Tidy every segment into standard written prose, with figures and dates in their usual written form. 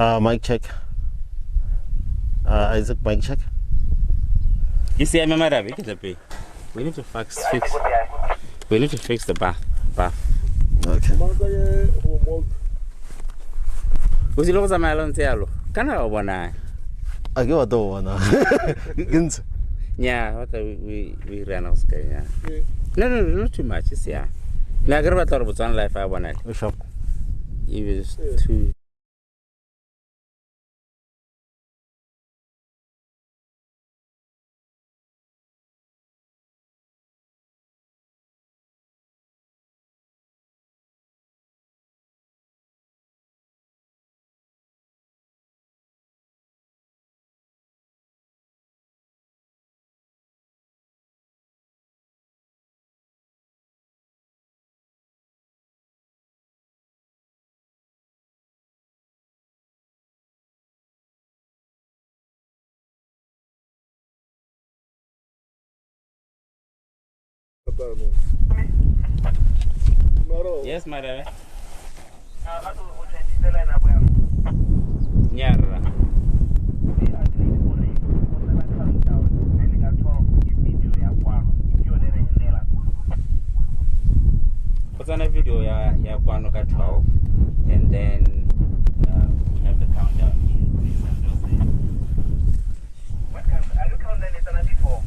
Mic check. Isaac, mic check. You see, I'm a matter. We need to fix. We need to fix the bath. Okay. Was it over my own tail? Can I one eye? I go a door now. Yeah, what we ran off. Yeah. No, not too much. Yeah. Now, I got a Botswana life. I want it. Shop. It was too. Yes, madam. Nyara. What's on a video? Yeah, kwano ka 12, and then we have the countdown here. What kind? Are you counting it before?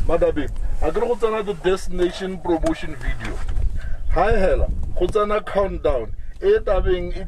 Madabi, I got the destination promotion video. Hi, Hela. Hotsana countdown. It having it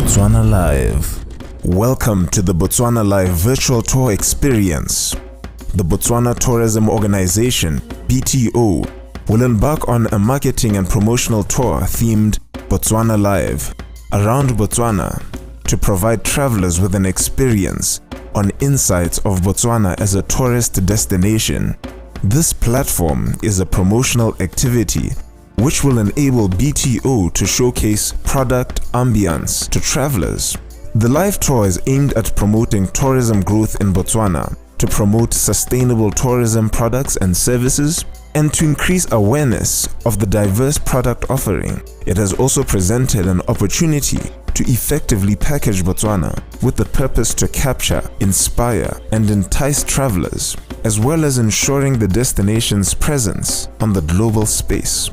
Botswana Live. Welcome to the Botswana Live virtual tour experience. The Botswana Tourism Organization, BTO, will embark on a marketing and promotional tour themed Botswana Live around Botswana to provide travelers with an experience on insights of Botswana as a tourist destination. This platform is a promotional activity which will enable BTO to showcase product ambience to travelers. The live tour is aimed at promoting tourism growth in Botswana, to promote sustainable tourism products and services, and to increase awareness of the diverse product offering. It has also presented an opportunity to effectively package Botswana with the purpose to capture, inspire, and entice travelers, as well as ensuring the destination's presence on the global space.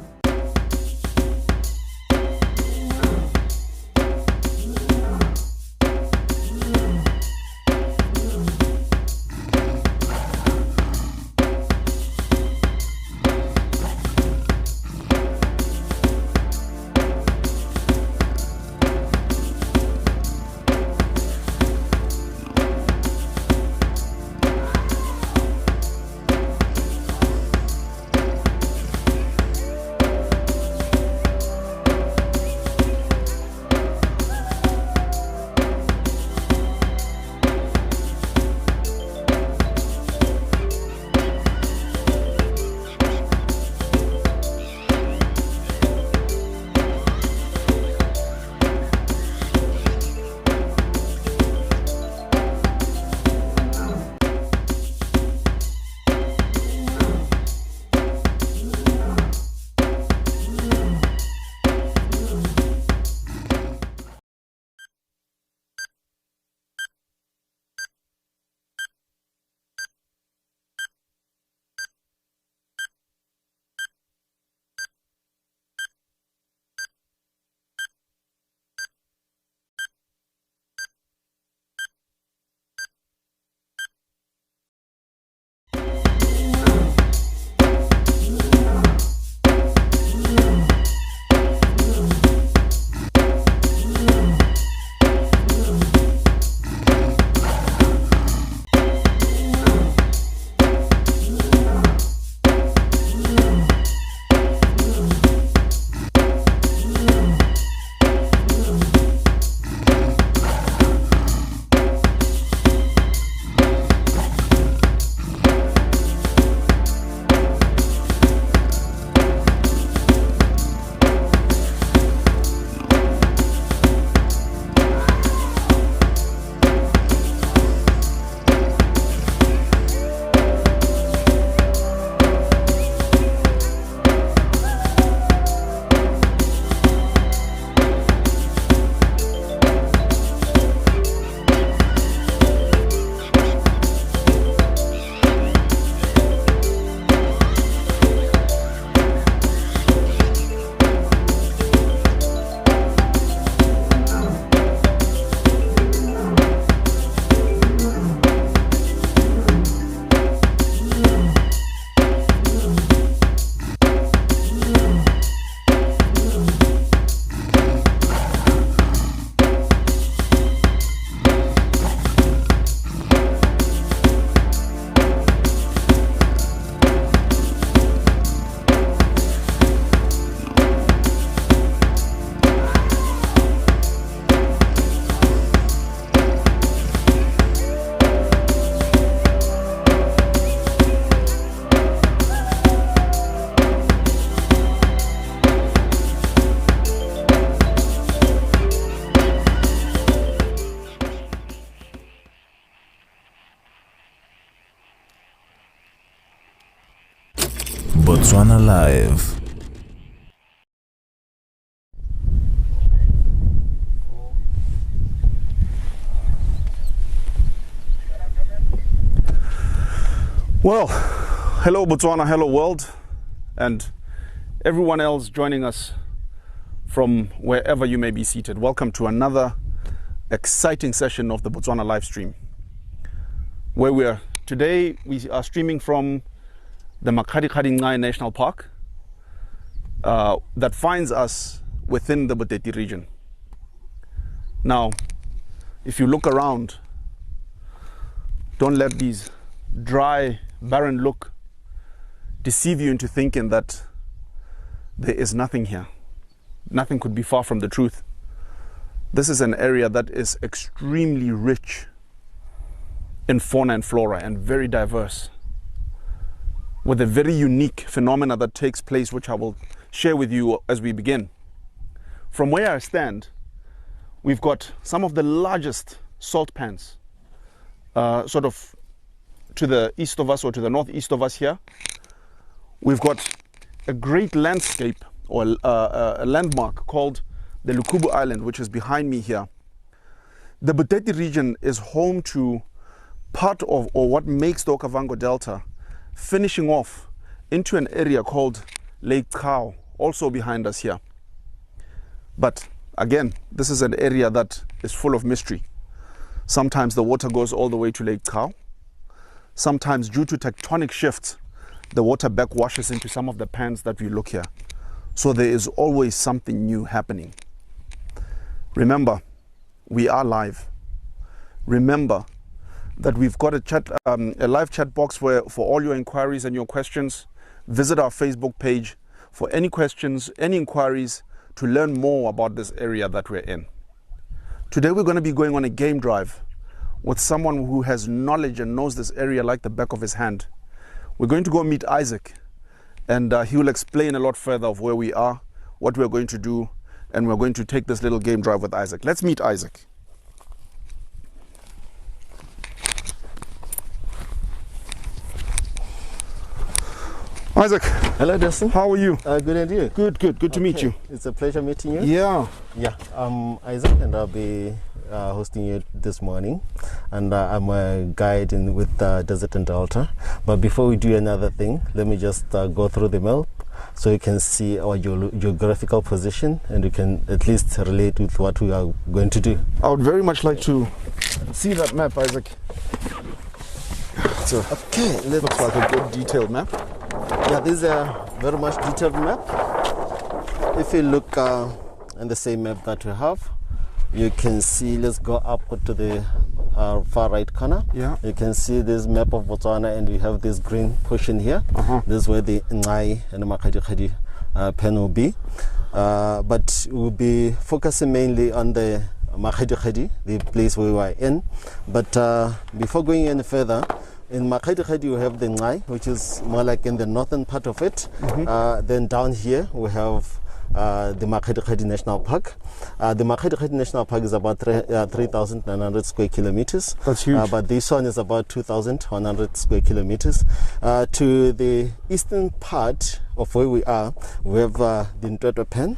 Botswana Live. Well, hello Botswana, hello world, and everyone else joining us from wherever you may be seated. Welcome to another exciting session of the Botswana live stream, where today we are streaming from the Makgadikgadi National Park that finds us within the Boteti region. Now, if you look around, don't let these dry, barren look deceive you into thinking that there is nothing here. Nothing could be far from the truth. This is an area that is extremely rich in fauna and flora and very diverse, with a very unique phenomena that takes place, which I will share with you as we begin. From where I stand, we've got some of the largest salt pans, sort of to the east of us or to the northeast of us here. We've got a great landscape or a landmark called the Lukubu Island, which is behind me here. The Buteti region is home to part of, or what makes the Okavango Delta, finishing off into an area called Lake Khao, also behind us here. But again, this is an area that is full of mystery. Sometimes the water goes all the way to Lake Khao. Sometimes, due to tectonic shifts, the water backwashes into some of the pans that we look here. So there is always something new happening. Remember, we are live. Remember that we've got a live chat box for all your inquiries and your questions. Visit our Facebook page for any questions, any inquiries, to learn more about this area that we're in. Today we're going to be going on a game drive with someone who has knowledge and knows this area like the back of his hand. We're going to go meet Isaac, and he will explain a lot further of where we are, what we're going to do, and we're going to take this little game drive with Isaac. Let's meet Isaac. Isaac. Hello, Dustin. How are you? Good, and you? Good to meet you. It's a pleasure meeting you. Yeah. Yeah, I'm Isaac, and I'll be hosting you this morning. And I'm a guide with Desert and Delta. But before we do another thing, let me just go through the map so you can see our geographical position, and you can at least relate with what we are going to do. I would very much like to see that map, Isaac. So, Okay, looks like a good detailed map. Yeah, this is a very much detailed map. If you look in the same map that we have, you can see, let's go up to the far right corner. Yeah. You can see this map of Botswana, and we have this green portion here. This is where the Ngai and the Makadi pen will be. But we'll be focusing mainly on the Makadi, the place where we are in. But before going any further, in Makadi we have the Ngai, which is more like in the northern part of it. Then down here we have the Makadi National Park. The Makadi National Park is about 3,900 square kilometers. That's huge. But this one is about 2,100 square kilometers. To the eastern part of where we are, we have the Ntwetwe Pen,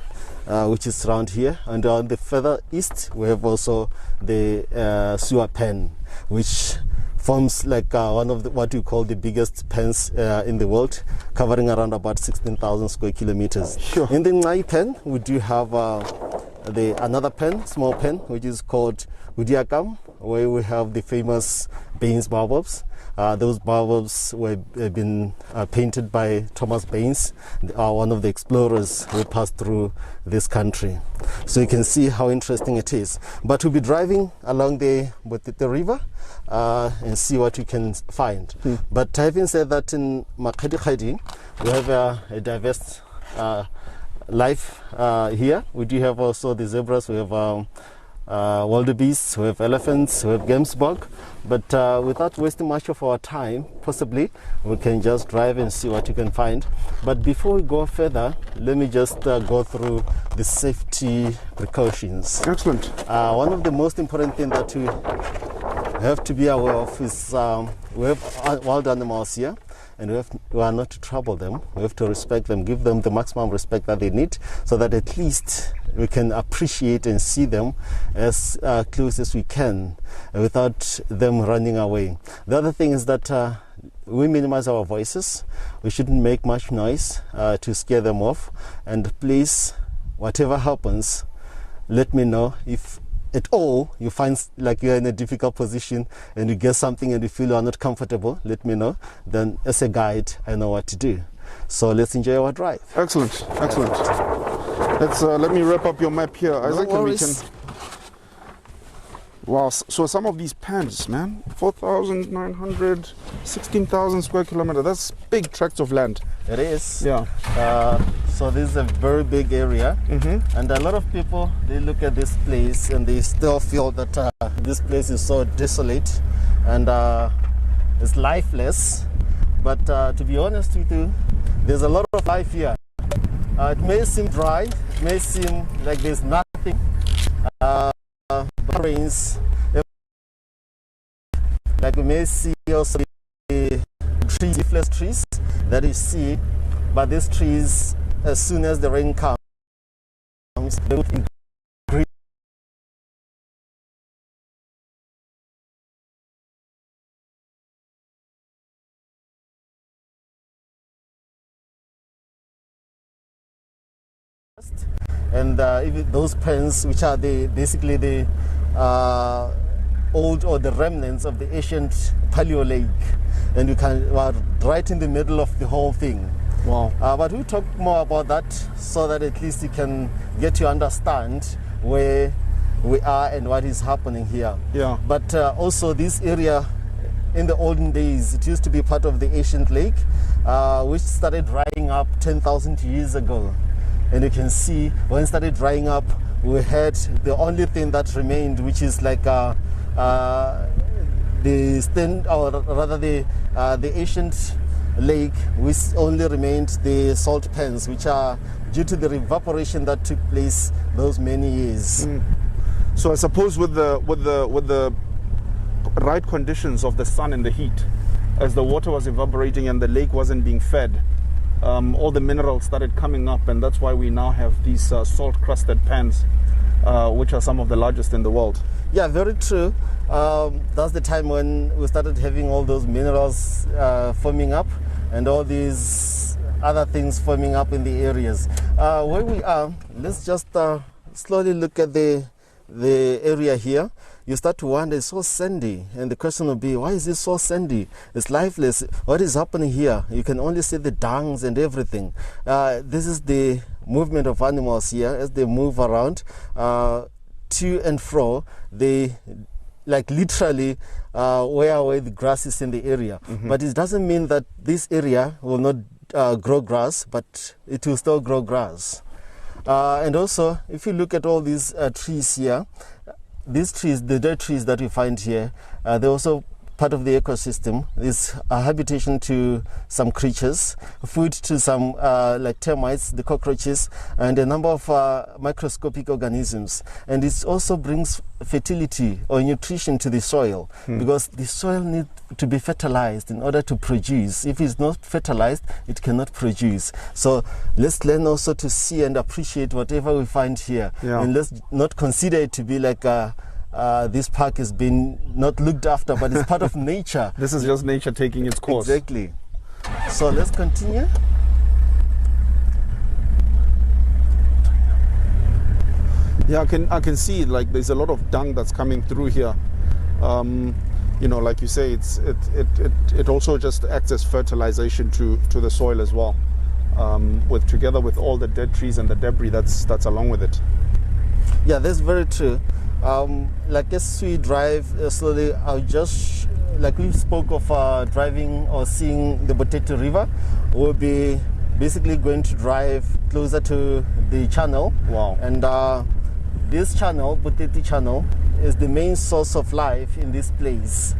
which is around here. And on the further east, we have also the Sewer Pen, which forms like one of what we call the biggest pens in the world, covering around about 16,000 square kilometers. Sure. In the Ngai pen, we do have another pen, small pen, which is called Udiakam, where we have the famous Baines baobabs. Those baobabs were been painted by Thomas Baines, one of the explorers who passed through this country. So you can see how interesting it is. But we'll be driving along the river and see what we can find. But having said that, in Makadi we have a diverse life here. We do have also the zebras, we have wildebeests, we have elephants, we have gamsbok. But without wasting much of our time, possibly we can just drive and see what you can find. But before we go further, let me just go through the safety precautions. Excellent. One of the most important things that we have to be aware of is we have wild animals here, and we are not to trouble them. We have to respect them, give them the maximum respect that they need, so that at least we can appreciate and see them as close as we can without them running away. The other thing is that we minimize our voices. We shouldn't make much noise to scare them off. And please, whatever happens, let me know. If at all you find like you're in a difficult position and you get something and you feel you're not comfortable, let me know. Then as a guide, I know what to do. So let's enjoy our drive. Excellent. Let me wrap up your map here, Isaac, and we can Wow, so some of these pens, man, 4,900, 16,000 square kilometers. That's big tracts of land. It is. Yeah. So this is a very big area, and a lot of people, they look at this place and they still feel that this place is so desolate and it's lifeless. But to be honest with you, there's a lot of life here. It may seem dry, it may seem like there's nothing. Rains, like we may see also the trees, leafless trees that you see, but these trees, as soon as the rain comes, they will be green. And even those pens, which are basically the old or the remnants of the ancient Paleo Lake, and you are right in the middle of the whole thing. Wow. But we'll talk more about that so that at least you can get to understand where we are and what is happening here. Yeah. But also this area, in the olden days, it used to be part of the ancient lake, which started drying up 10,000 years ago. And you can see when it started drying up, we had the only thing that remained, which is like the stand, or rather the ancient lake, which only remained the salt pans, which are due to the evaporation that took place those many years. So I suppose with the right conditions of the sun and the heat, as the water was evaporating and the lake wasn't being fed, all the minerals started coming up, and that's why we now have these salt-crusted pans, which are some of the largest in the world. Yeah, very true. That's the time when we started having all those minerals forming up and all these other things forming up in the areas. Where we are, let's just slowly look at the area here. You start to wonder, it's so sandy, and the question will be, why is it so sandy? It's lifeless. What is happening here? You can only see the dungs and everything. This is the movement of animals here as they move around to and fro. They like literally wear away the grasses in the area. But it doesn't mean that this area will not grow grass, but it will still grow grass. And also, if you look at all these trees here, these trees, the dead trees that we find here, they're also part of the ecosystem. It's a habitation to some creatures, food to some like termites, the cockroaches, and a number of microscopic organisms. And it also brings fertility or nutrition to the soil, because the soil needs to be fertilized in order to produce. If it's not fertilized, it cannot produce. So let's learn also to see and appreciate whatever we find here. Yeah. And let's not consider it to be like this park has been not looked after, but it's part of nature. This is just nature taking its course. Exactly. So let's continue. Yeah, I can see like there's a lot of dung that's coming through here. You know, like you say, it also just acts as fertilization to the soil as well. Together with all the dead trees and the debris that's along with it. Yeah, that's very true. Like as we drive slowly, I'll just, like we spoke of driving or seeing the Boteti River, we'll be basically going to drive closer to the channel. Wow. And this channel, Boteti Channel, is the main source of life in this place.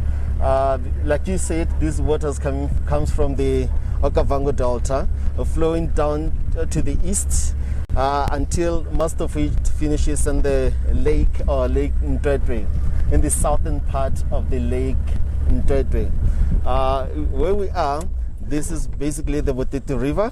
Like you said, this water comes from the Okavango Delta, flowing down to the east until most of it finishes in the lake or Lake Ndwedwe, in the southern part of the Lake Ndwedwe. Where we are, this is basically the Boteti River,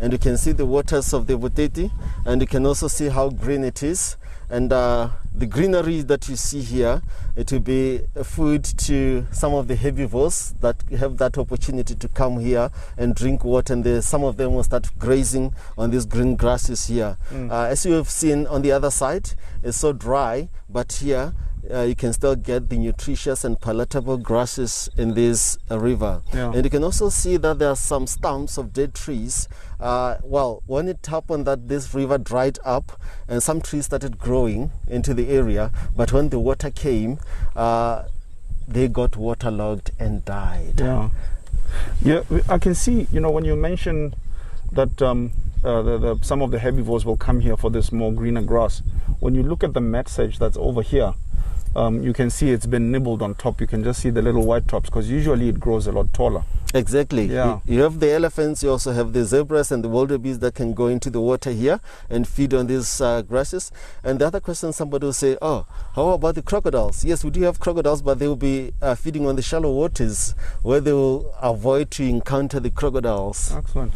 and you can see the waters of the Boteti, and you can also see how green it is. And the greenery that you see here, it will be food to some of the herbivores that have that opportunity to come here and drink water, and some of them will start grazing on these green grasses here. As you have seen on the other side, it's so dry, but here you can still get the nutritious and palatable grasses in this river. Yeah. And you can also see that there are some stumps of dead trees. Well, when it happened that this river dried up and some trees started growing into the area, but when the water came, they got waterlogged and died. Yeah. Yeah, I can see, you know, when you mention that some of the herbivores will come here for this more greener grass, when you look at the mat sage that's over here, you can see it's been nibbled on top. You can just see the little white tops, because usually it grows a lot taller. Exactly. Yeah. You have the elephants, you also have the zebras and the wildebeest that can go into the water here and feed on these grasses. And the other question, somebody will say, oh, how about the crocodiles? Yes, we do have crocodiles, but they will be feeding on the shallow waters where they will avoid to encounter the crocodiles. Excellent.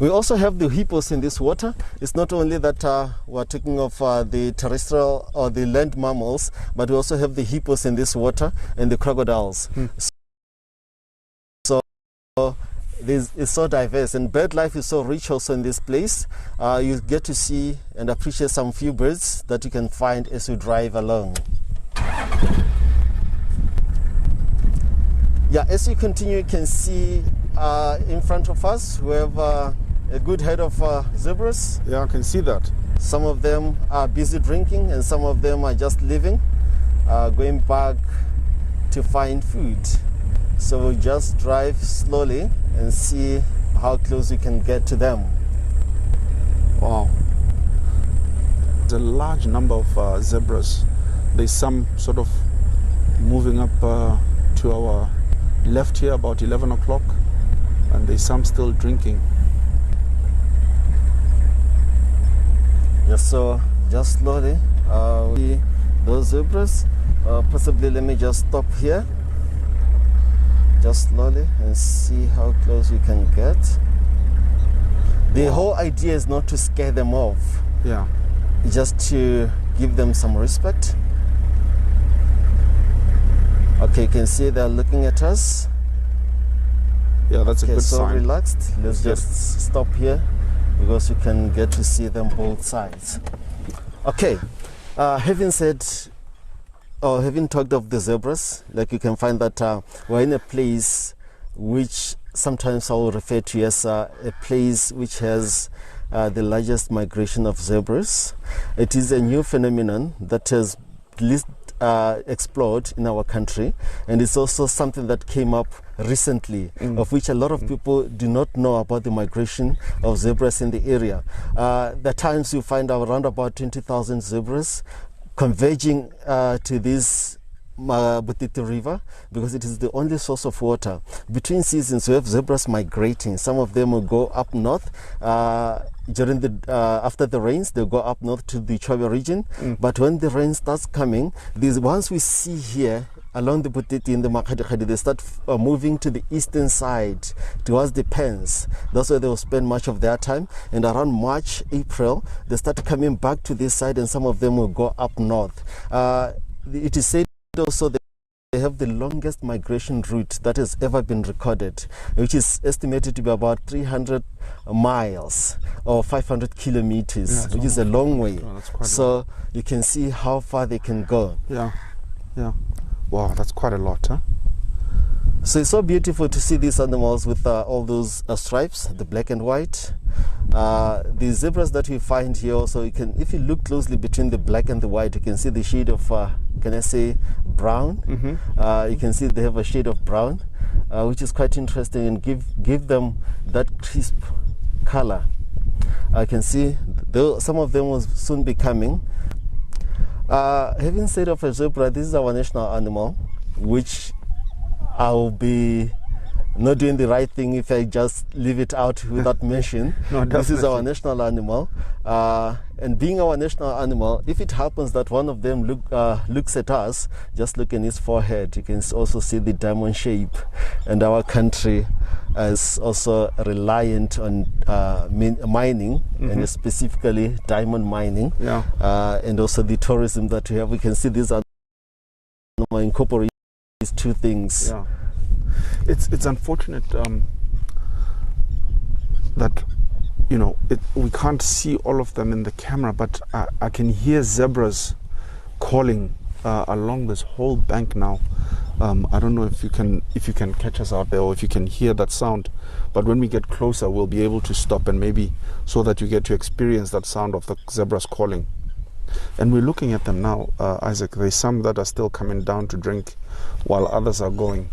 We also have the hippos in this water. It's not only that we're talking of the terrestrial or the land mammals, but we also have the hippos in this water and the crocodiles. So it's so diverse, and bird life is so rich also in this place. You get to see and appreciate some few birds that you can find as you drive along. Yeah, as you continue, you can see in front of us we have a good herd of zebras. Yeah, I can see that. Some of them are busy drinking and some of them are just leaving, going back to find food. So we'll just drive slowly and see how close we can get to them. Wow. There's a large number of zebras. There's some sort of moving up to our left here about 11 o'clock, and there's some still drinking. Yes, so just slowly, see those zebras. Possibly let me just stop here, just slowly, and see how close we can get. The whole idea is not to scare them off. Yeah. Just to give them some respect. Okay, you can see they're looking at us. Yeah, that's a good so sign. Relaxed. Let's just stop here because you can get to see them both sides. Okay, having said or having talked of the zebras, like you can find that we're in a place which sometimes I will refer to as a place which has the largest migration of zebras. It is a new phenomenon that has least explored in our country, and it's also something that came up recently, of which a lot of people do not know about the migration of zebras in the area. The times you find around about 20,000 zebras converging to this Butiti River, because it is the only source of water. Between seasons, we have zebras migrating. Some of them will go up north during the after the rains. They'll go up north to the Chobe region. But when the rain starts coming, these ones we see here along the Butiti in the Makgadikgadi, they start moving to the eastern side towards the Pens. That's where they will spend much of their time. And around March, April, they start coming back to this side, and some of them will go up north. It is said also that they have the longest migration route that has ever been recorded, which is estimated to be about 300 miles or 500 kilometers, which is a long way. So you can see how far they can go. Yeah, yeah. Wow, that's quite a lot, huh? So it's so beautiful to see these animals with all those stripes, the black and white. The zebras that you find here also, you can, if you look closely between the black and the white, you can see the shade of, can I say, brown. You can see they have a shade of brown, which is quite interesting, and give them that crisp color. I can see some of them will soon be coming. Having said of a zebra, this is our national animal, which I'll be not doing the right thing if I just leave it out without mention. No, this is our national animal, and being our national animal, if it happens that one of them looks at us, just look in his forehead, you can also see the diamond shape. And our country is also reliant on mining, and specifically diamond mining, and also the tourism that we have. We can see these animals incorporate these two things. Yeah. It's unfortunate that, you know, we can't see all of them in the camera, but I can hear zebras calling along this whole bank now. I don't know if you can catch us out there, or if you can hear that sound. But when we get closer, we'll be able to stop, and maybe so that you get to experience that sound of the zebras calling. And we're looking at them now, Isaac. There's some that are still coming down to drink, while others are going.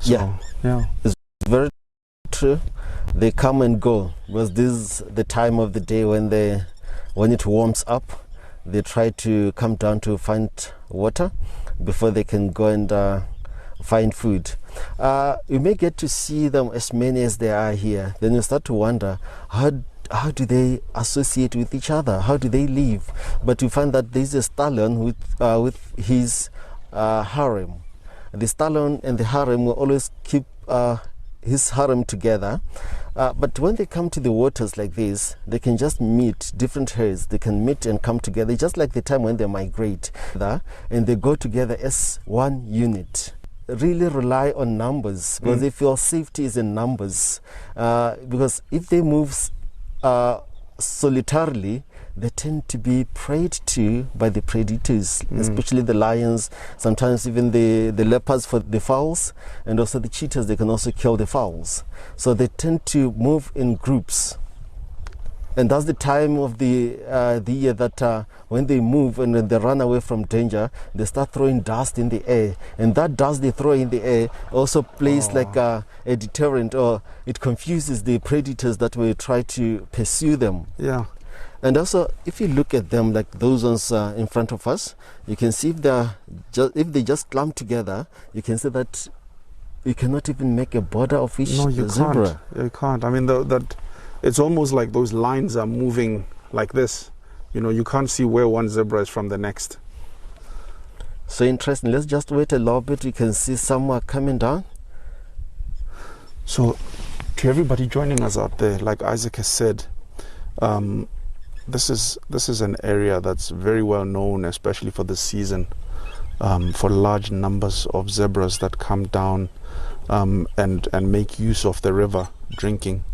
So, yeah, it's very true. They come and go, because this is the time of the day when it warms up. They try to come down to find water before they can go and find food. You may get to see them as many as there are here. Then you start to wonder, how do they associate with each other? How do they live? But you find that there's a stallion with his harem. The stallion and the harem will always keep his harem together. But when they come to the waters like this, they can just meet different herds. They can meet and come together, just like the time when they migrate, and they go together as one unit. Really rely on numbers, because they feel safety is in numbers. Because if they move solitarily, they tend to be preyed to by the predators, especially the lions, sometimes even the leopards for the fowls, and also the cheetahs. They can also kill the fowls. So they tend to move in groups. And that's the time of the year that when they move and when they run away from danger, they start throwing dust in the air. And that dust they throw in the air also plays like a deterrent, or it confuses the predators that will try to pursue them. Yeah. And also, if you look at them like those ones in front of us, you can see if they just clump together, you can see that you cannot even make a border of each zebra. Can't. You can't. I mean, that it's almost like those lines are moving like this. You know, you can't see where one zebra is from the next. So interesting. Let's just wait a little bit. You can see some are coming down. So, to everybody joining us out there, like Isaac has said, this is an area that's very well known, especially for this season, for large numbers of zebras that come down and make use of the river drinking.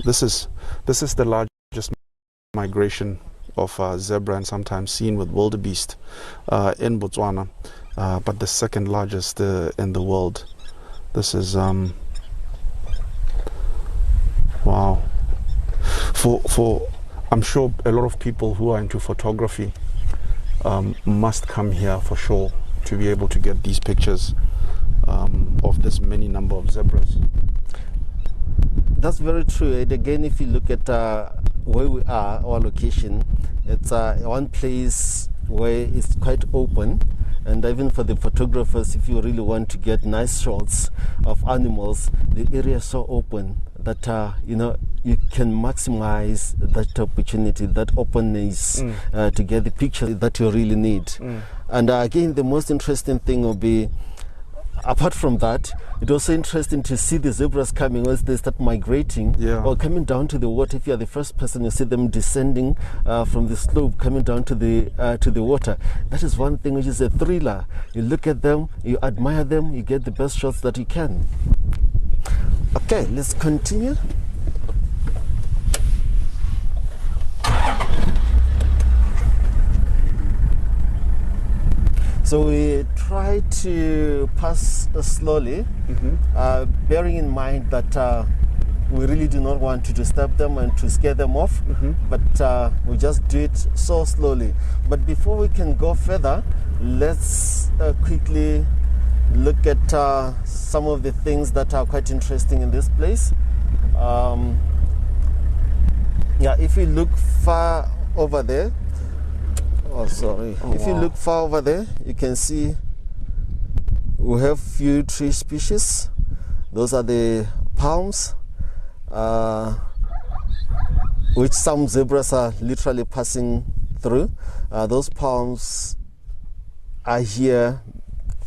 This is the largest migration of zebra, and sometimes seen with wildebeest in Botswana, but the second largest in the world. This is wow. For I'm sure a lot of people who are into photography must come here for sure to be able to get these pictures of this many number of zebras. That's very true. And again, if you look at where we are, our location, it's one place where it's quite open. And even for the photographers, if you really want to get nice shots of animals, the area is so open that you can maximize that opportunity, that openness, to get the picture that you really need. And again, the most interesting thing will be, apart from that, it's also interesting to see the zebras coming once they start migrating, or coming down to the water. If you are the first person, you see them descending from the slope, coming down to the water. That is one thing which is a thriller. You look at them, you admire them, you get the best shots that you can. Okay, let's continue. So we try to pass slowly, bearing in mind that we really do not want to disturb them and to scare them off, but we just do it so slowly. But before we can go further, let's quickly look at some of the things that are quite interesting in this place. If we look far over there, if you look far over there, you can see we have few tree species. Those are the palms, which some zebras are literally passing through. Those palms are here.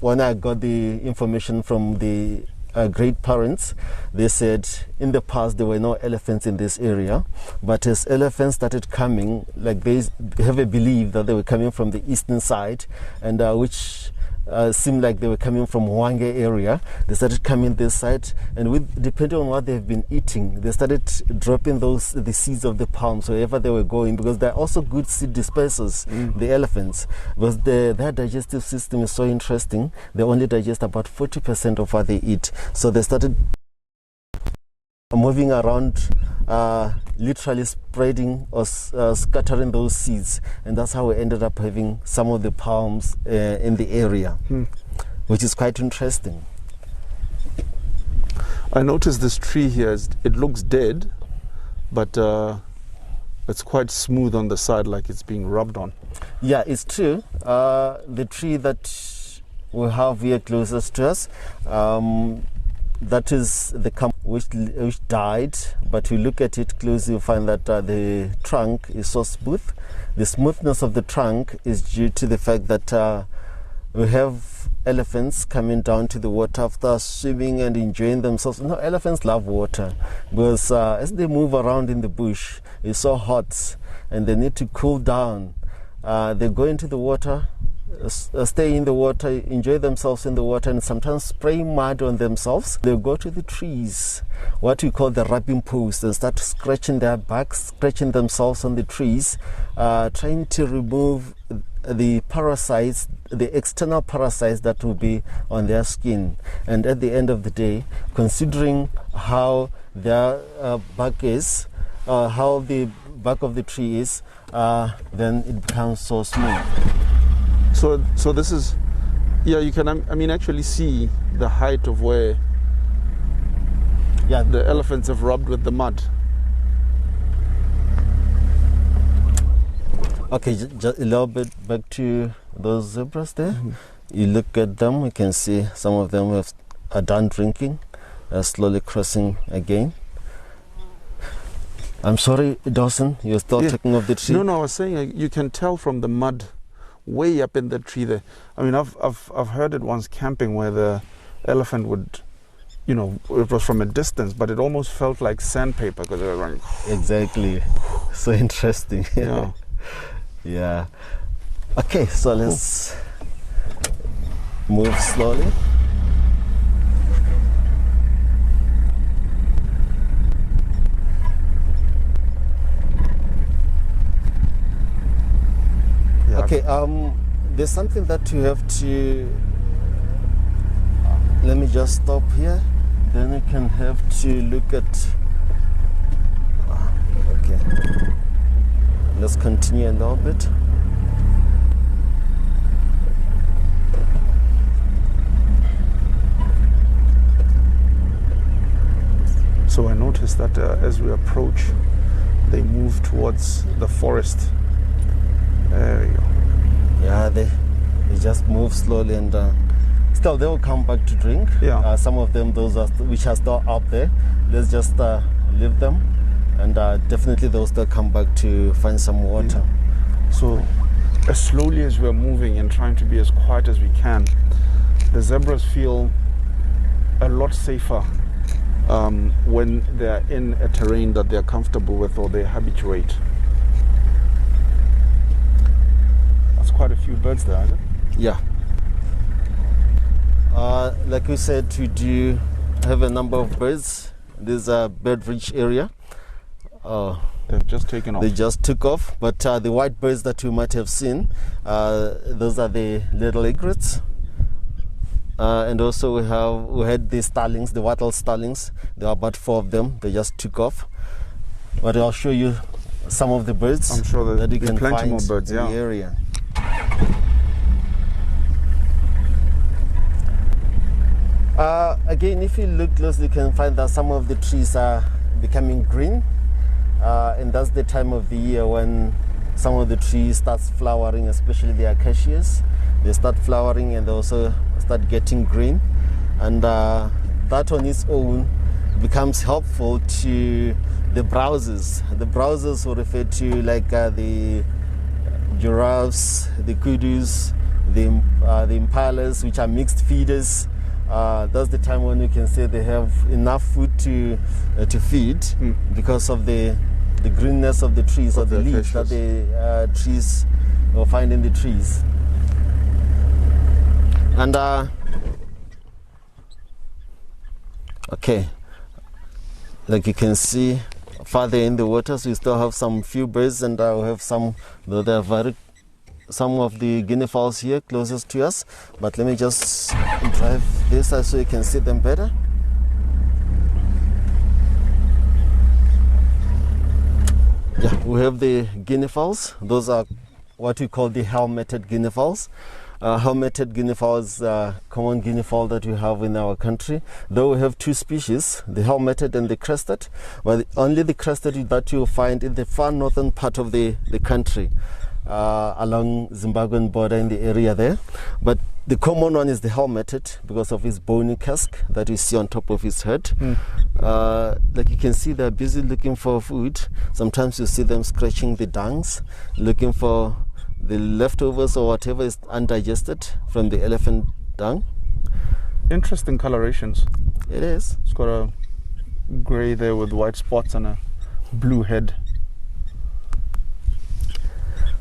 When I got the information from the great parents, they said in the past there were no elephants in this area, but as elephants started coming, like they have a belief that they were coming from the eastern side, and which seemed like they were coming from Hwange area. They started coming this side, and depending on what they've been eating, they started dropping the seeds of the palms wherever they were going, because they're also good seed dispersers, the elephants. Because their digestive system is so interesting. They only digest about 40% of what they eat. So they started moving around, literally spreading or scattering those seeds, and that's how we ended up having some of the palms in the area, which is quite interesting. I noticed this tree here, it looks dead, but it's quite smooth on the side, like it's being rubbed on. Yeah, it's true. The tree that we have here closest to us, that is the camp which died, but you look at it closely, you find that the trunk is so smooth. The smoothness of the trunk is due to the fact that we have elephants coming down to the water after swimming and enjoying themselves. No, elephants love water, because as they move around in the bush, it's so hot and they need to cool down. They go into the water, stay in the water, enjoy themselves in the water, and sometimes spray mud on themselves. They'll go to the trees, what we call the rubbing post, and start scratching their backs, scratching themselves on the trees, trying to remove the parasites, the external parasites that will be on their skin. And at the end of the day, considering how their back is, how the back of the tree is, then it becomes so smooth. So this is, yeah, you can, I mean, actually see the height of where the elephants have rubbed with the mud. Okay, just a little bit back to those zebras there. You look at them, you can see some of them are done drinking, slowly crossing again. I'm sorry, Dawson, you're still taking off the tree? No, I was saying you can tell from the mud way up in the tree there. I mean, I've heard it once camping where the elephant would, you know, it was from a distance, but it almost felt like sandpaper because they were running. Exactly. So interesting. Yeah. Yeah. Okay, so let's move slowly. Yeah. Okay, there's something that you have to, let me just stop here, then you can have to look at, okay, let's continue a little bit. So I noticed that as we approach, they move towards the forest. There we go. Yeah, they just move slowly, and still they will come back to drink. Yeah. Some of them, those which are still up there, let's just leave them, and definitely they'll still come back to find some water. So as slowly as we're moving and trying to be as quiet as we can, the zebras feel a lot safer when they're in a terrain that they're comfortable with or they habituate. That's quite a few birds there, isn't it? Yeah. Like we said, we do have a number of birds. This is a bird-rich area. They've just taken off. They just took off, but the white birds that you might have seen, those are the little egrets. And also we had the starlings, the wattle starlings. There are about 4 of them. They just took off. But I'll show you some of the birds. I'm sure that you can plenty find more birds, in the area. Again, if you look closely, you can find that some of the trees are becoming green, and that's the time of the year when some of the trees starts flowering, especially the acacias. They start flowering and they also start getting green, and that on its own becomes helpful to the browsers. The browsers will refer to like the giraffes, the kudus, the impalas, which are mixed feeders. That's the time when you can say they have enough food to feed because of the greenness of the trees or the leaves that the trees will find in the trees. And okay, like you can see farther in the waters, we still have some few birds, and we have some, though they are some of the guinea fowls here closest to us. But let me just drive this side so you can see them better. Yeah, we have the guinea fowls. Those are what we call the helmeted guinea fowls. Helmeted guinea fowls are common guinea fowl that we have in our country. Though we have two species, the helmeted and the crested, but only the crested that you will find in the far northern part of the country, along Zimbabwean border in the area there. But the common one is the helmeted because of his bony casque that you see on top of his head. Like you can see, they're busy looking for food. Sometimes you see them scratching the dungs, looking for the leftovers or whatever is undigested from the elephant dung. Interesting colorations. It is. It's got a grey there with white spots and a blue head.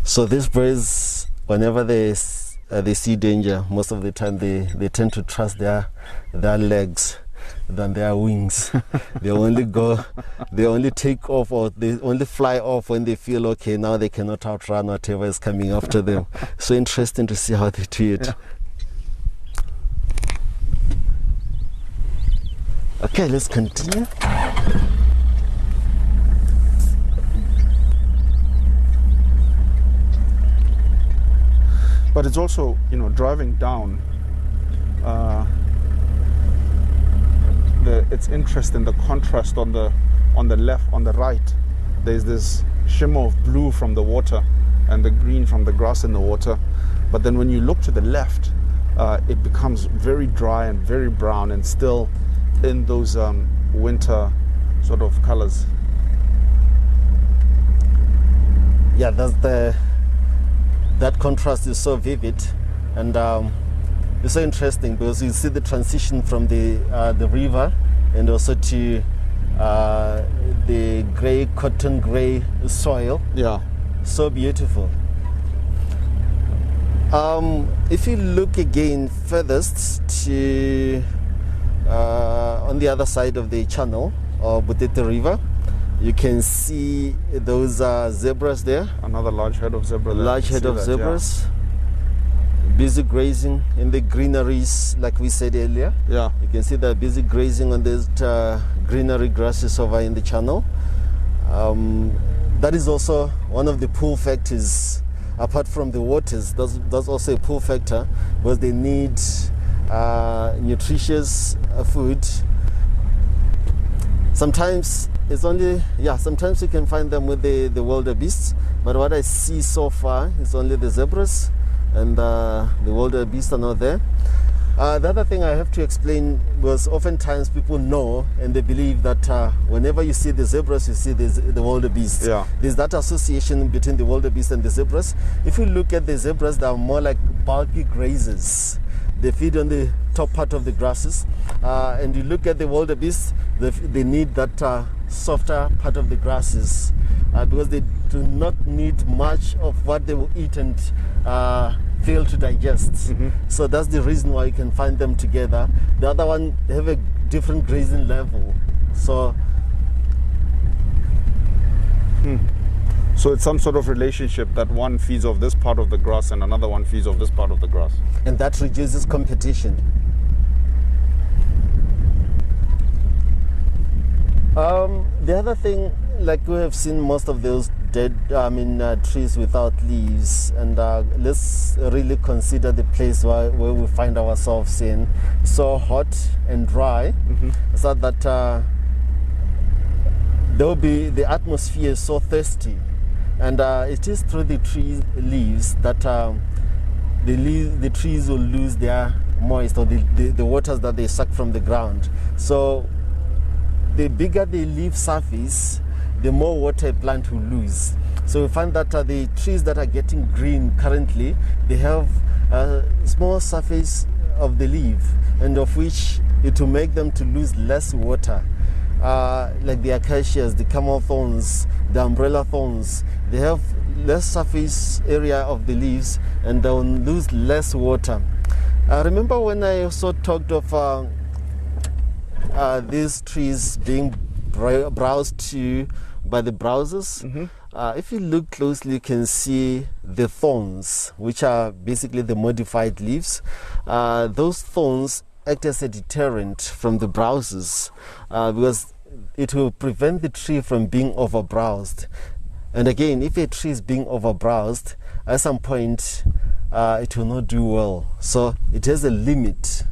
So these birds, whenever they see danger, most of the time they tend to trust their legs than their wings. They only take off, or they only fly off when they feel okay, now they cannot outrun whatever is coming after them. So interesting to see how they do it. Yeah. Okay, let's continue. But it's also, driving down, it's interesting, the contrast on the left, on the right. There's this shimmer of blue from the water and the green from the grass in the water. But then when you look to the left, it becomes very dry and very brown and still in those winter sort of colors. Yeah, that contrast is so vivid, and it's so interesting because you see the transition from the river and also to the grey, cotton grey soil. Yeah. So beautiful. If you look again furthest to on the other side of the channel or Butete River, you can see those zebras there. Another large head of zebra there. Large head of zebras. Yeah. Busy grazing in the greeneries, like we said earlier. Yeah. You can see they're busy grazing on these greenery grasses over in the channel. That is also one of the pull factors, apart from the waters. That's also a pull factor because they need nutritious food. Sometimes it's only, sometimes you can find them with the wildebeests, but what I see so far is only the zebras, and the wildebeests are not there. The other thing I have to explain was oftentimes people know and they believe that whenever you see the zebras, you see the wildebeests. Yeah. There's that association between the wildebeests and the zebras. If you look at the zebras, they are more like bulky grazers. They feed on the top part of the grasses. And you look at the wildebeests, they need that softer part of the grasses because they do not need much of what they will eat and fail to digest. Mm-hmm. So that's the reason why you can find them together. The other one, they have a different grazing level. So So it's some sort of relationship that one feeds off this part of the grass and another one feeds off this part of the grass. And that reduces competition. The other thing, like we have seen most of those trees without leaves, and let's really consider the place where we find ourselves in, so hot and dry, so that there will be, the atmosphere is so thirsty, and it is through the tree leaves that the trees will lose their moist, or the waters that they suck from the ground. So the bigger the leaf surface, the more water a plant will lose. So we find that the trees that are getting green currently, they have a small surface of the leaf, and of which it will make them to lose less water. Like the acacias, the camel thorns, the umbrella thorns, they have less surface area of the leaves and they will lose less water. I remember when I also talked of these trees being browsed to by the browsers. If you look closely, you can see the thorns, which are basically the modified leaves. Those thorns act as a deterrent from the browsers because it will prevent the tree from being overbrowsed. And again, if a tree is being overbrowsed, at some point it will not do well. So it has a limit,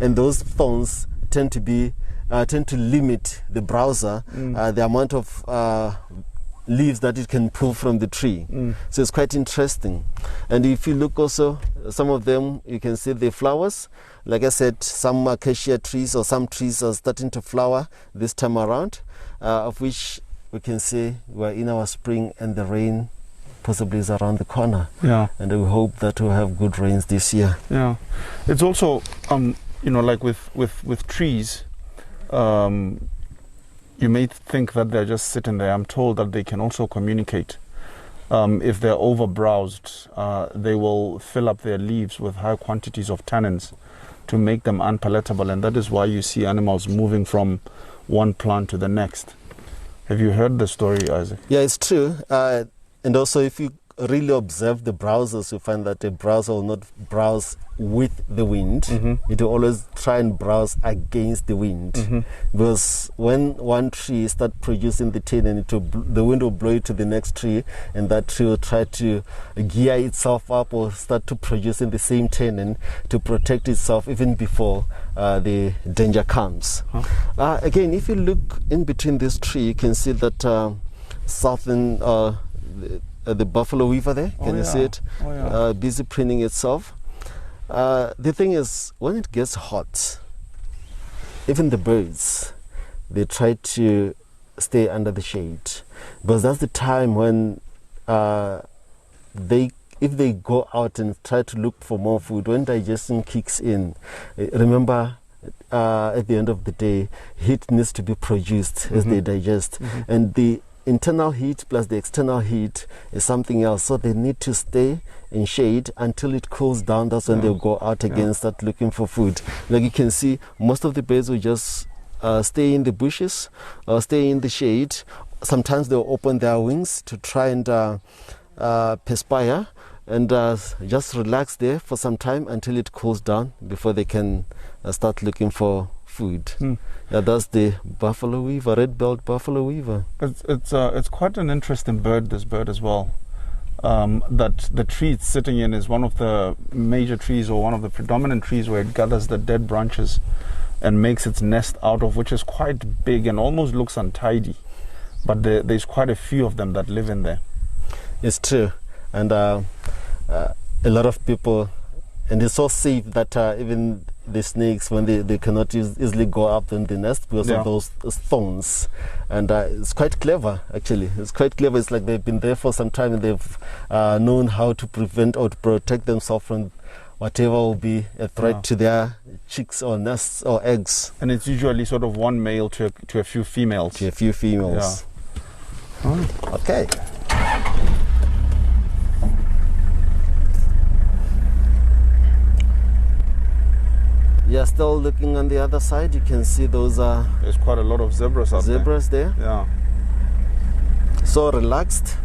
and those thorns tend to limit the browser, the amount of leaves that it can pull from the tree. So it's quite interesting. And if you look also, some of them, you can see the flowers. Like I said, some acacia trees or some trees are starting to flower this time around, of which we can say we're in our spring and the rain possibly is around the corner. Yeah. And we hope that we'll have good rains this year. Yeah. It's also, like with trees, you may think that they're just sitting there. I'm told that they can also communicate. If they're overbrowsed, they will fill up their leaves with high quantities of tannins to make them unpalatable, and that is why you see animals moving from one plant to the next. Have you heard the story, Isaac? Yeah, it's true. And also, if you really observe the browsers, you find that a browser will not browse with the wind. It will always try and browse against the wind. Because when one tree starts producing the tannin, the wind will blow it to the next tree, and that tree will try to gear itself up or start to producing the same tannin to protect itself even before the danger comes. Again, if you look in between this tree, you can see that southern the buffalo weaver there. Can you see it? Busy preening itself. The thing is, when it gets hot, even the birds, they try to stay under the shade, because that's the time when if they go out and try to look for more food, when digestion kicks in, remember, at the end of the day, heat needs to be produced as they digest, and the internal heat plus the external heat is something else. So they need to stay in shade until it cools down. That's when they'll go out again and start looking for food. Like you can see, most of the birds will just stay in the bushes or stay in the shade. Sometimes they'll open their wings to try and perspire and just relax there for some time until it cools down before they can start looking for food. Yeah, that's the buffalo weaver, red-billed buffalo weaver. It's quite an interesting bird, this bird as well. That the tree it's sitting in is one of the major trees, or one of the predominant trees, where it gathers the dead branches and makes its nest out of, which is quite big and almost looks untidy. But there's quite a few of them that live in there. It's true. And a lot of people, and it's so safe that even the snakes, when they cannot easily go up in the nest because of those thorns. And it's quite clever, actually. It's quite clever. It's like they've been there for some time, and they've known how to prevent or to protect themselves from whatever will be a threat to their chicks or nests or eggs. And it's usually sort of one male to a few females. To a few females. Yeah. Okay. Yeah, still looking on the other side, you can see those there's quite a lot of zebras out there. Yeah. So relaxed,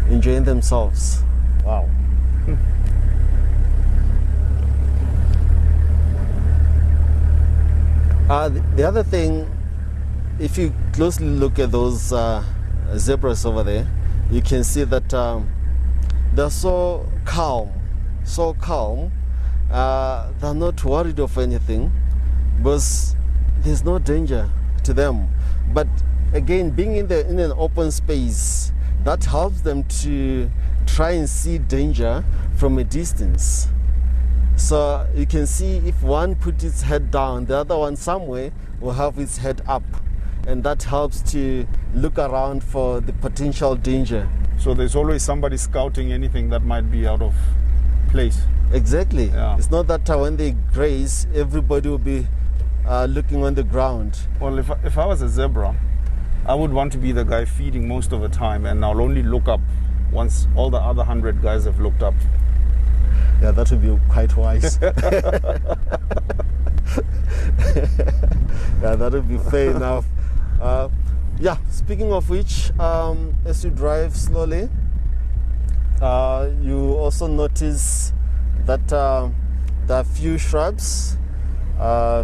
enjoying themselves. Wow. The other thing, if you closely look at those zebras over there, you can see that they're so calm. They're not worried of anything because there's no danger to them. But again, being in an open space, that helps them to try and see danger from a distance. So you can see if one puts its head down, the other one somewhere will have its head up, and that helps to look around for the potential danger. So there's always somebody scouting anything that might be out of place. Exactly. Yeah. It's not that when they graze, everybody will be looking on the ground. Well, if I was a zebra, I would want to be the guy feeding most of the time, and I'll only look up once all the other 100 guys have looked up. Yeah, that would be quite wise. Yeah, that would be fair enough. Yeah, speaking of which, as you drive slowly, you also notice that there are few shrubs,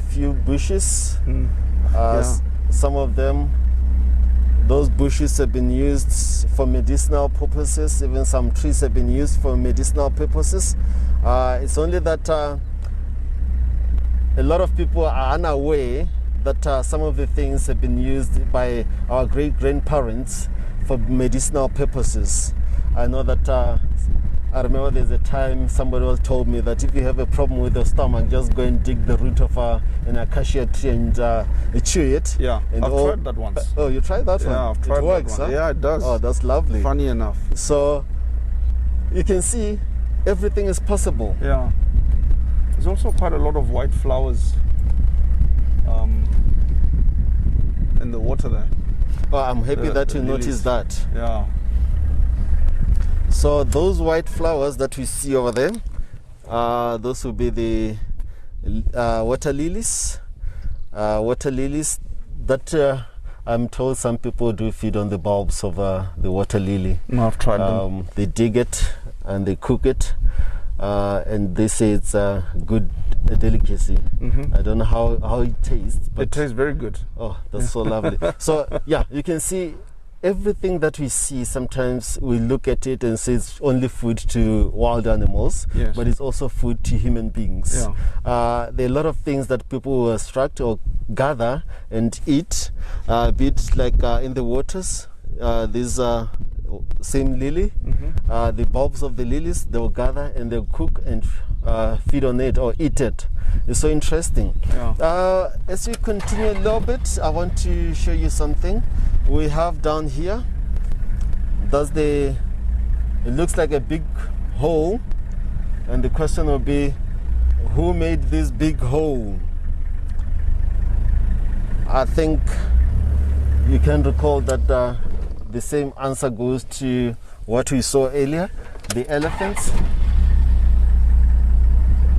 few bushes. Some of them, those bushes have been used for medicinal purposes. Even some trees have been used for medicinal purposes. It's only that a lot of people are unaware that some of the things have been used by our great-grandparents for medicinal purposes. I know that I remember there's a time somebody else told me that if you have a problem with your stomach, just go and dig the root of an acacia tree and chew it. Yeah, and I've tried that once. Oh, you tried that one? Yeah, I've tried it works, that one. Huh? Yeah, it does. Oh, that's lovely. Funny enough. So you can see everything is possible. Yeah. There's also quite a lot of white flowers in the water there. Oh, I'm happy that you noticed that. Yeah. So those white flowers that we see over there, those will be the water lilies. Water lilies that I'm told some people do feed on the bulbs of the water lily. No, I've tried them. They dig it and they cook it, and they say it's a good delicacy. I don't know how it tastes, but it tastes very good. Oh, that's so lovely. So yeah, you can see everything that we see. Sometimes we look at it and say it's only food to wild animals, yes, but it's also food to human beings. Yeah. There are a lot of things that people will extract or gather and eat, be it like in the waters. These same lily, the bulbs of the lilies, they will gather and they'll cook and feed on it or eat it. It's so interesting. Yeah. As we continue a little bit, I want to show you something we have down here. It looks like a big hole, and the question will be, who made this big hole? I think you can recall that the same answer goes to what we saw earlier, the elephants.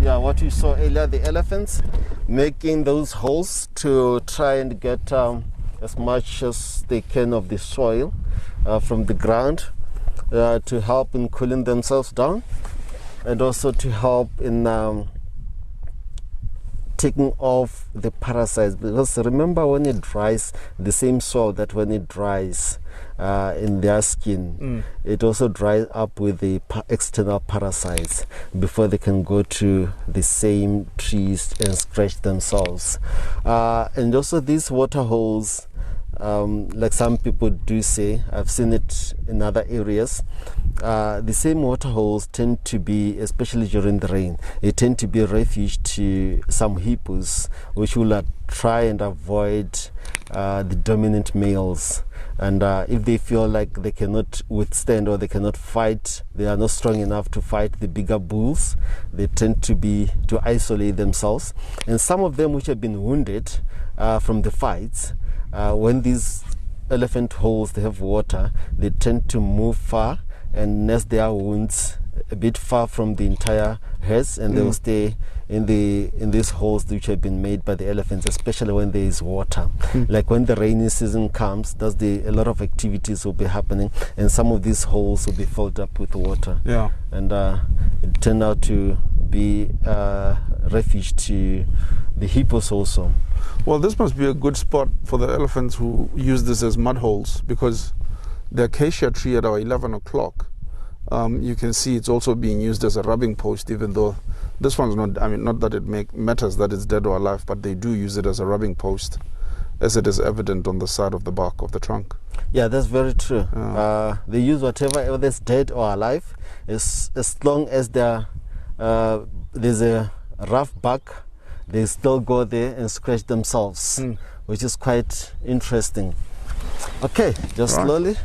Yeah, what we saw earlier, the elephants making those holes to try and get as much as they can of the soil from the ground to help in cooling themselves down, and also to help in taking off the parasites. Because remember, when it dries, the same soil that when it dries in their skin, it also dries up with the external parasites before they can go to the same trees and scratch themselves. And also these water holes, like some people do say, I've seen it in other areas, the same water holes tend to be, especially during the rain, they tend to be a refuge to some hippos, which will try and avoid the dominant males. And if they feel like they cannot withstand or they cannot fight, they are not strong enough to fight the bigger bulls, they tend to isolate themselves. And some of them which have been wounded from the fights, when these elephant holes, they have water, they tend to move far and nest their wounds a bit far from the entire herds, and they will stay in these holes which have been made by the elephants, especially when there is water. Like when the rainy season comes, a lot of activities will be happening, and some of these holes will be filled up with water. Yeah. And it turned out to be a refuge to the hippos also. Well, this must be a good spot for the elephants who use this as mud holes, because the acacia tree at our 11 o'clock, you can see it's also being used as a rubbing post, even though this one's not, not that it matters that it's dead or alive, but they do use it as a rubbing post, as it is evident on the side of the bark of the trunk. Yeah, that's very true. They use whatever is dead or alive, as long as there's a rough bark, they still go there and scratch themselves, which is quite interesting. Okay, just slowly.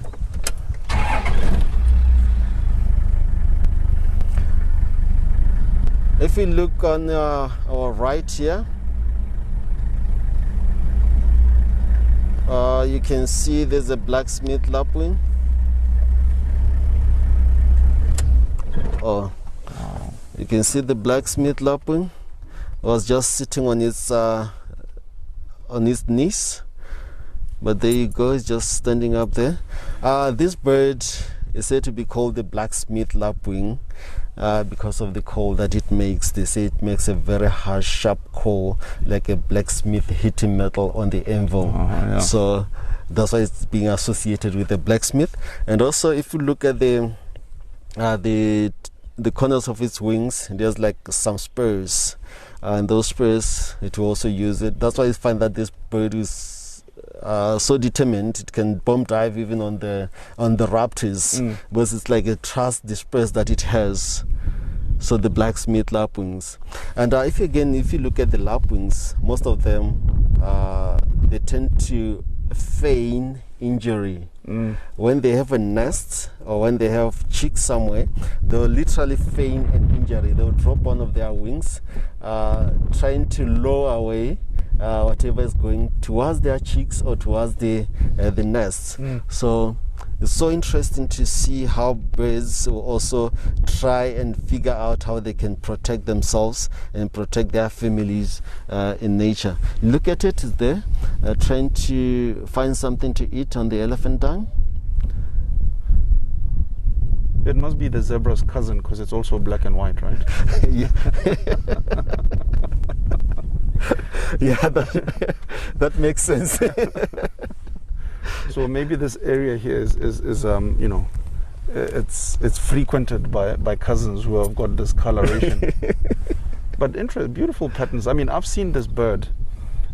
If we look on our right here, you can see there's a blacksmith lapwing. Oh, you can see the blacksmith lapwing was just sitting on its knees, but there you go, it's just standing up there. This bird is said to be called the blacksmith lapwing because of the call that it makes. They say it makes a very harsh, sharp call, like a blacksmith hitting metal on the anvil. Yeah. So that's why it's being associated with the blacksmith. And also, if you look at the corners of its wings, there's like some spurs, and those spurs, it will also use it. That's why I find that this bird is so determined. It can bomb dive even on the raptors, because it's like a trust, the spurs that it has. So the blacksmith lapwings. And if you look at the lapwings, most of them they tend to feign injury. When they have a nest or when they have chicks somewhere, they'll literally feign an injury. They'll drop one of their wings, trying to lure away whatever is going towards their chicks or towards the nests. So it's so interesting to see how birds will also try and figure out how they can protect themselves and protect their families in nature. Look at it, it's there, trying to find something to eat on the elephant dung. It must be the zebra's cousin because it's also black and white, right? Yeah, that makes sense. So maybe this area here is you know, it's frequented by cousins who have got this coloration. But beautiful patterns. I mean, I've seen this bird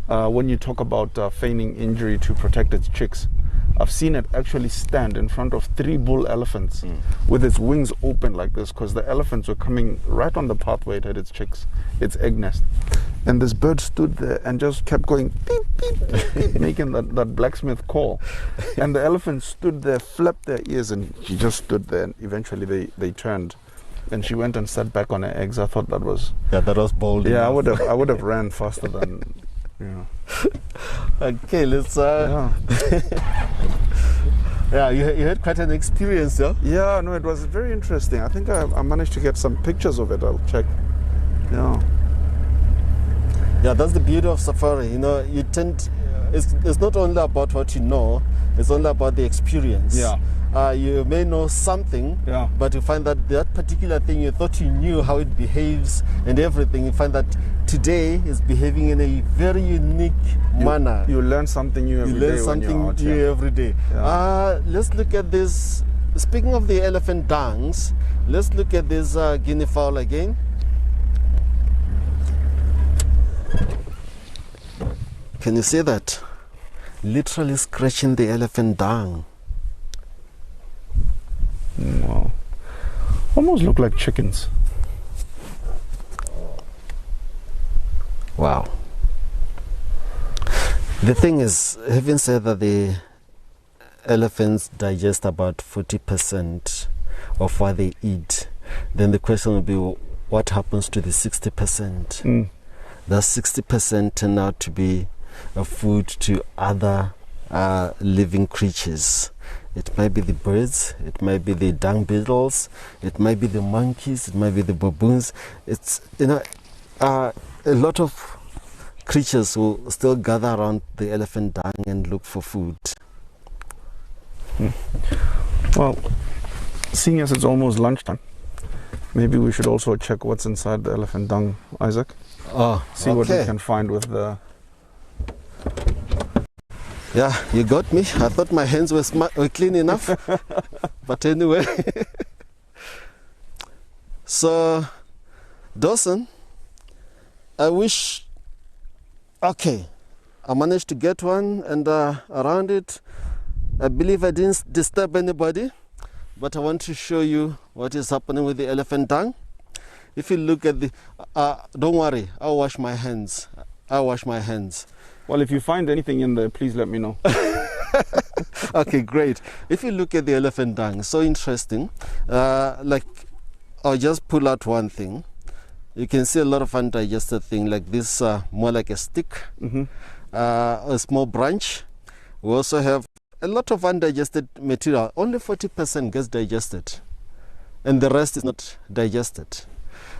when you talk about feigning injury to protect its chicks. I've seen it actually stand in front of 3 bull elephants with its wings open like this, because the elephants were coming right on the pathway it had its chicks, its egg nest. And this bird stood there and just kept going beep, beep, beep, beep, making that blacksmith call. And the elephants stood there, flapped their ears, and she just stood there, and eventually they turned. And she went and sat back on her eggs. I thought that was bold. Yeah, enough. I would have ran faster than, you know. Okay, let's yeah, you had quite an experience, though. Yeah, no, it was very interesting. I think I managed to get some pictures of it. I'll check. Yeah. Yeah, that's the beauty of safari. You know, it's not only about what you know, it's only about the experience. Yeah. You may know something, but you find that particular thing you thought you knew how it behaves and everything, you find that today is behaving in a very unique manner. You learn something new every day. You learn something new every day. Yeah. Let's look at this. Speaking of the elephant dungs, let's look at this guinea fowl again. Can you see that? Literally scratching the elephant dung. Wow. Almost look like chickens. Wow. The thing is, having said that the elephants digest about 40% of what they eat, then the question will be, what happens to the 60%? That 60% turn out to be food to other living creatures. It might be the birds, it might be the dung beetles, it might be the monkeys, it might be the baboons. It's, you know, a lot of creatures will still gather around the elephant dung and look for food. Well, seeing as it's almost lunchtime, maybe we should also check what's inside the elephant dung, Isaac. See what we can find with the... Yeah, you got me. I thought my hands were clean enough. But anyway. So, Dawson, I wish... Okay, I managed to get one, and around it, I believe I didn't disturb anybody. But I want to show you what is happening with the elephant dung. If you look at the... don't worry, I'll wash my hands. Well, if you find anything in there, please let me know. Okay, great. If you look at the elephant dung, so interesting. Like, I'll just pull out one thing. You can see a lot of undigested thing like this, more like a stick, a small branch. We also have a lot of undigested material. Only 40% gets digested. and the rest is not digested.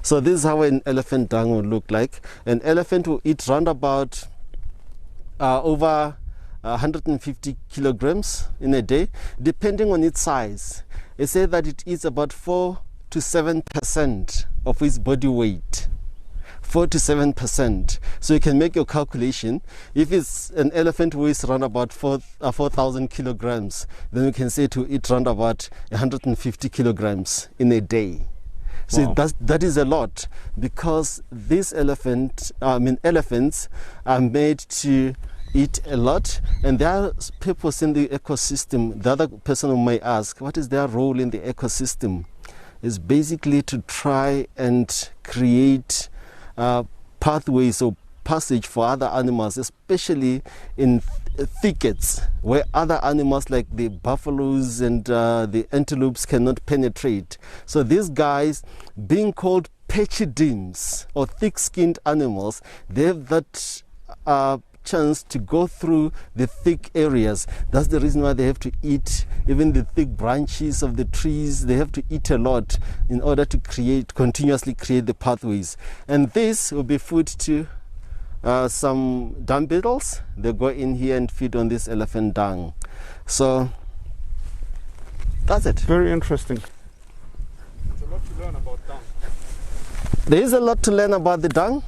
So this is how an elephant dung will look like. An elephant will eat round about over 150 kilograms in a day, depending on its size. They say that it eats about 4 to 7% of its body weight. 4 to 7%. So you can make your calculation. If it's an elephant weighs around about 4,000 kilograms, then we can say to eat around about 150 kilograms in a day. So Wow. that is a lot, because this elephants are made to eat a lot, and their purpose in the ecosystem. The other person who may ask, what is their role in the ecosystem? Is basically to try and create pathways or passage for other animals, especially in thickets where other animals like the buffaloes and the antelopes cannot penetrate. So these guys, being called pechidins or thick-skinned animals, they have that chance to go through the thick areas. That's the reason why they have to eat even the thick branches of the trees. They have to eat a lot in order to continuously create the pathways. And this will be food to some dung beetles. They go in here and feed on this elephant dung. So that's it. Very interesting. There's a lot to learn about dung. There is a lot to learn about the dung.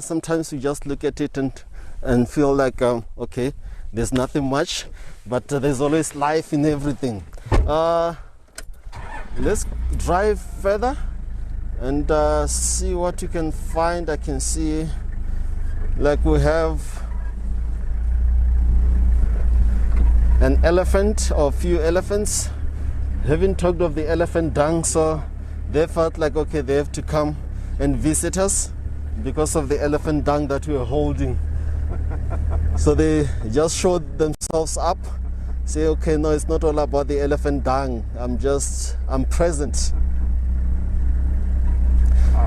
Sometimes you just look at it and feel like, okay, there's nothing much, but there's always life in everything. Let's drive further and see what you can find. I can see, like, we have an elephant or a few elephants. Haven't talked of the elephant dung, so they felt like, okay, they have to come and visit us because of the elephant dung that we are holding. So they just showed themselves up, say, okay, no, it's not all about the elephant dung. I'm present.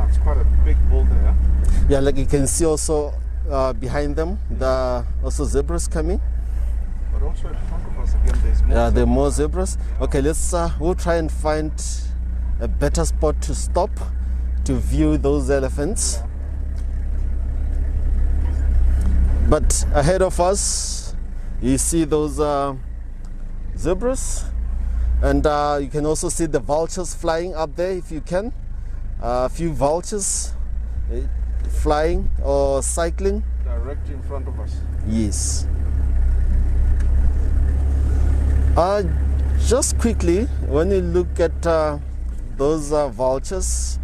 It's quite a big boulder, yeah? Yeah, like you can see also behind them, there are also zebras coming. But also in front of us again, there's more. Yeah, there are more zebras. Okay, we'll try and find a better spot to stop to view those elephants. Yeah. But ahead of us, you see those zebras, and you can also see the vultures flying up there if you can. A few vultures flying or cycling. Directly in front of us. Yes. Just quickly, when you look at those vultures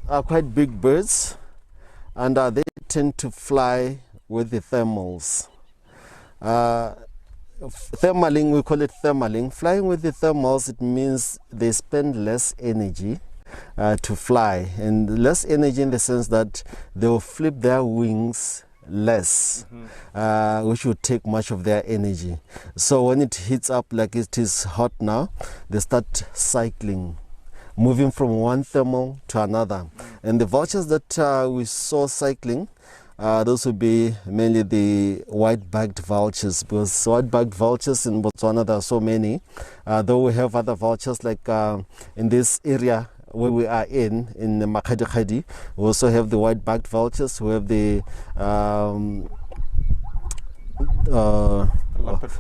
are quite big birds, and they tend to fly with the thermals. Thermaling, we call it thermaling. Flying with the thermals, it means they spend less energy to fly, and less energy in the sense that they will flip their wings less, which would take much of their energy. So when it heats up like it is hot now, they start cycling, moving from one thermal to another. And the vultures that we saw cycling, those would be mainly the white-backed vultures, because white-backed vultures in Botswana, there are so many. Though we have other vultures, like in this area where we are in the Makgadikgadi, we also have the white-backed vultures. We have the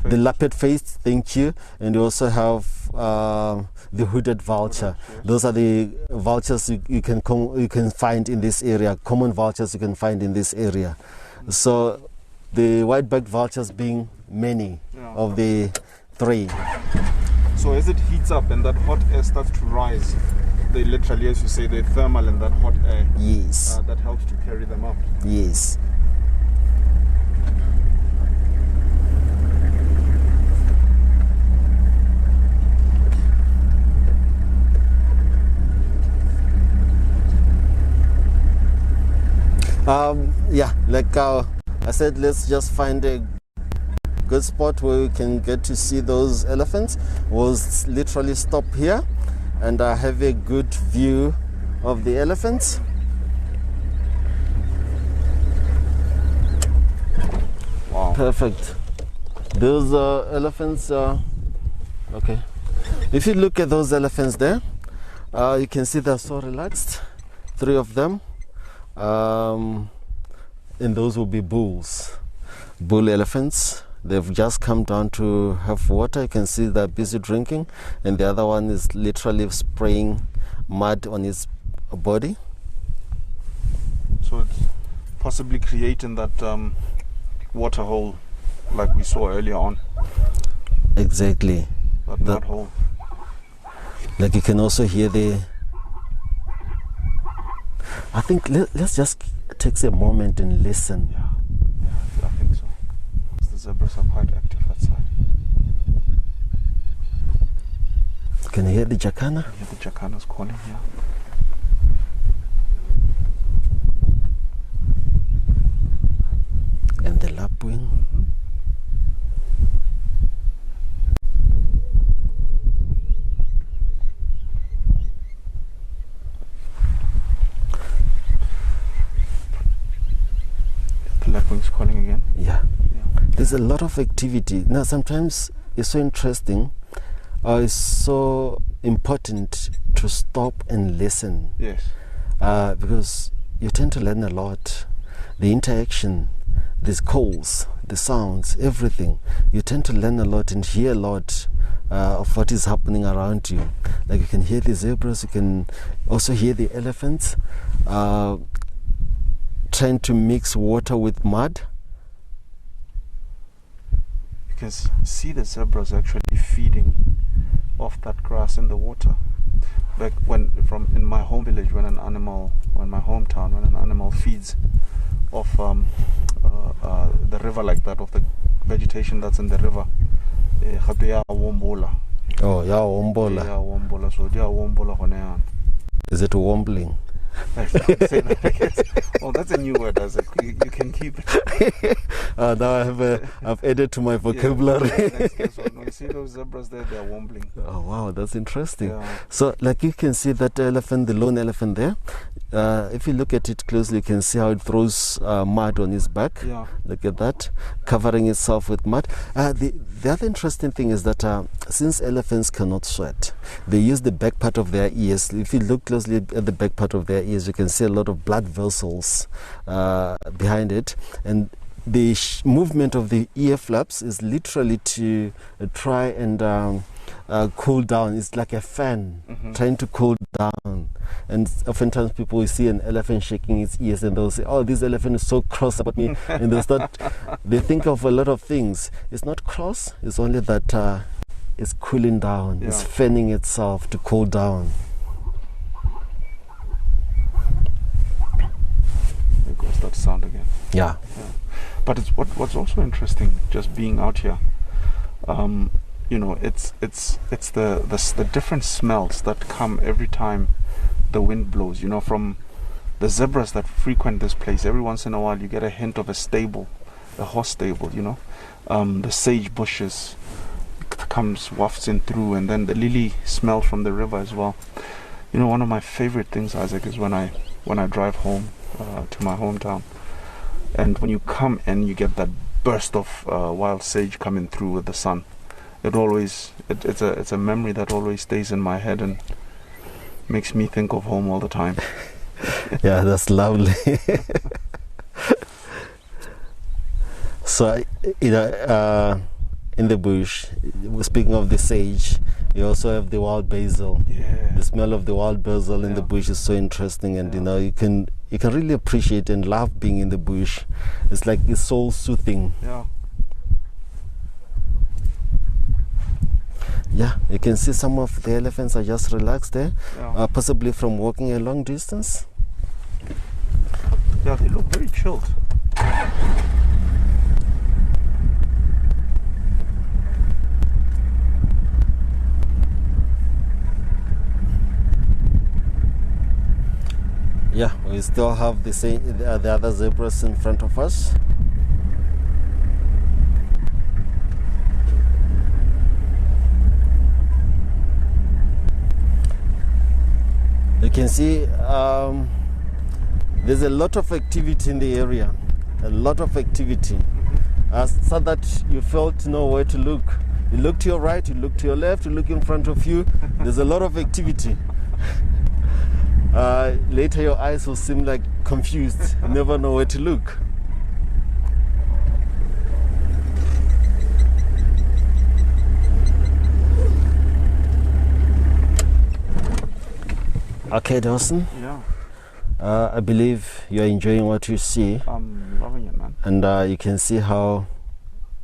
lappet-faced, thank you, and we also have the hooded vulture. Those are the vultures you can find in this area, common vultures you can find in this area. So the white-backed vultures being many of the three. So as it heats up and that hot air starts to rise, they literally, as you say, they thermal in that hot air. Yes. That helps to carry them up. Yes. Yeah, like I said, let's just find a good spot where we can get to see those elephants. We'll literally stop here and have a good view of the elephants. Wow. Perfect. Those elephants are okay. If you look at those elephants there, you can see they're so relaxed. 3 of them. And those will be bulls. Bull elephants. They've just come down to have water. You can see they're busy drinking. And the other one is literally spraying mud on his body. So it's possibly creating that water hole like we saw earlier on. Exactly. That mud hole. Like you can also hear I think let's just take a moment and listen. Yeah, I think so. The zebras are quite active outside. Can you hear the jacana? Yeah, the jacana's calling here. And the lapwing. The lapwing's calling again. Yeah. There's a lot of activity. Now sometimes it's so interesting, it's so important to stop and listen. Yes. Because you tend to learn a lot. The interaction, the calls, the sounds, everything. You tend to learn a lot and hear a lot of what is happening around you. Like you can hear the zebras, you can also hear the elephants trying to mix water with mud. You can see the zebras actually feeding off that grass in the water. Like in my home village, when an animal feeds off the river like that, of the vegetation that's in the river, wombola. Oh, yeah, wombola. Yeah, wombola. So, yeah, wombola honean. Is it wombling? Oh, that's a new word, Isaac. You can keep it. Now I've added to my vocabulary. So when you see those zebras there, they're wombling. Oh wow, that's interesting. Yeah. So like you can see that elephant, the lone elephant there. If you look at it closely, you can see how it throws mud on his back. Yeah. Look at that, covering itself with mud. The other interesting thing is that since elephants cannot sweat, they use the back part of their ears. If you look closely at the back part of their ears, you can see a lot of blood vessels behind it. And the movement of the ear flaps is literally to try and cool down. It's like a fan trying to cool down. And oftentimes people will see an elephant shaking its ears and they'll say, oh, this elephant is so cross about me. And they think of a lot of things. It's not cross, it's only that it's cooling down. Yeah. It's fanning itself to cool down. There goes that sound again. Yeah. But it's what's also interesting, just being out here. You know, it's the different smells that come every time the wind blows. You know, from the zebras that frequent this place, every once in a while you get a hint of a stable, a horse stable. You know, the sage bushes wafts in through, and then the lily smell from the river as well. You know, one of my favorite things, Isaac, is when I drive home to my hometown, and when you come and you get that burst of wild sage coming through with the sun. It's a memory that always stays in my head and makes me think of home all the time. Yeah, that's lovely. So, you know, in the bush, speaking of the sage, you also have the wild basil. Yeah. The smell of the wild basil in the bush is so interesting, and you know, you can really appreciate and love being in the bush. It's like it's soul soothing. Yeah. Yeah, you can see some of the elephants are just relaxed there, Yeah. possibly from walking a long distance. Yeah, they look very chilled. Yeah, we still have the other zebras in front of us. You can see there's a lot of activity in the area, a lot of activity. So that you fail to know where to look. You look to your right, you look to your left, you look in front of you. There's a lot of activity. Later your eyes will seem like confused. You never know where to look. Okay, Dawson. Yeah. I believe you're enjoying what you see. I'm loving it, man. And you can see how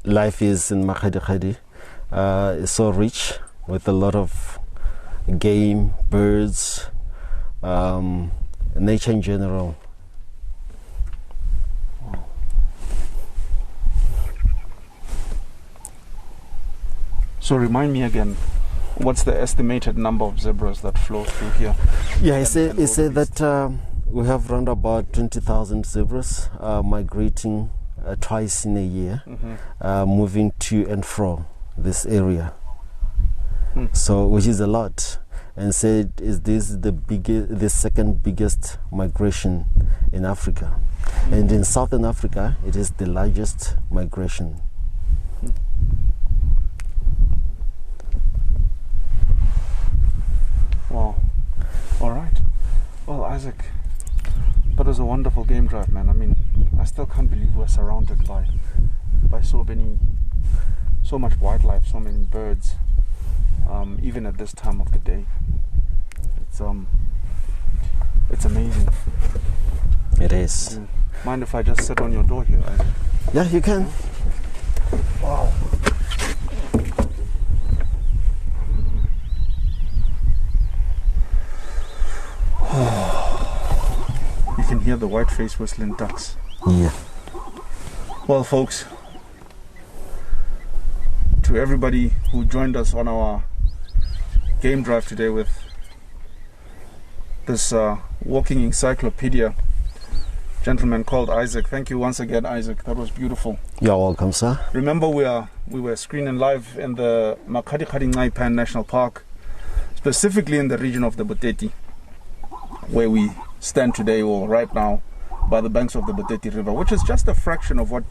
life is in Makgadikgadi. It's so rich with a lot of game, birds, nature in general. So remind me again, what's the estimated number of zebras that flow through here? Yeah, he said that we have around about 20,000 zebras migrating twice in a year, moving to and from this area. So, which is a lot. And said, is this the second biggest migration in Africa? And in Southern Africa, it is the largest migration. Wow. All right. Well, Isaac, that was a wonderful game drive, man. I mean, I still can't believe we're surrounded by so much wildlife, so many birds, even at this time of the day. It's amazing. It is. Mind if I just sit on your door here, Isaac? Yeah, you can. Wow. You can hear the white-faced whistling ducks. Yeah. Well, folks, to everybody who joined us on our game drive today with this walking encyclopedia gentleman called Isaac. Thank you once again, Isaac. That was beautiful. You're welcome, sir. Remember, we were screening live in the Makgadikgadi National Park, specifically in the region of the Boteti, where we stand today, or right now, by the banks of the Boteti River, which is just a fraction of what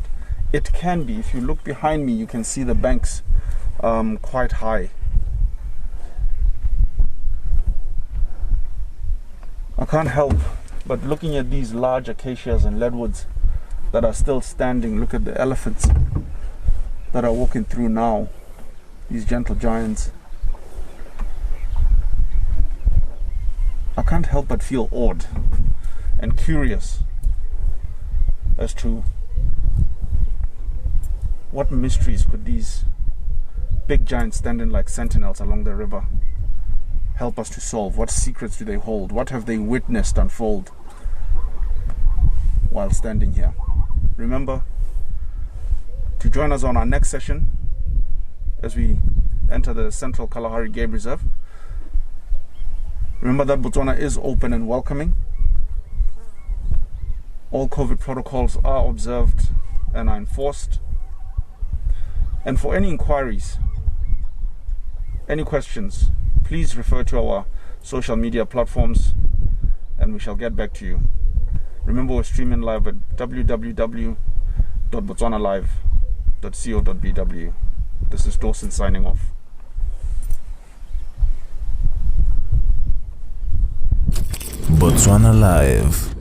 it can be. If you look behind me, you can see the banks quite high. I can't help but looking at these large acacias and leadwoods that are still standing. Look at the elephants that are walking through now, these gentle giants. I can't help but feel awed and curious as to what mysteries could these big giants standing like sentinels along the river help us to solve. What secrets do they hold? What have they witnessed unfold while standing here? Remember to join us on our next session as we enter the Central Kalahari Game Reserve. Remember that Botswana is open and welcoming. All COVID protocols are observed and are enforced. And for any inquiries, any questions, please refer to our social media platforms and we shall get back to you. Remember, we're streaming live at www.botswanalive.co.bw. This is Dawson signing off. Botswana Live.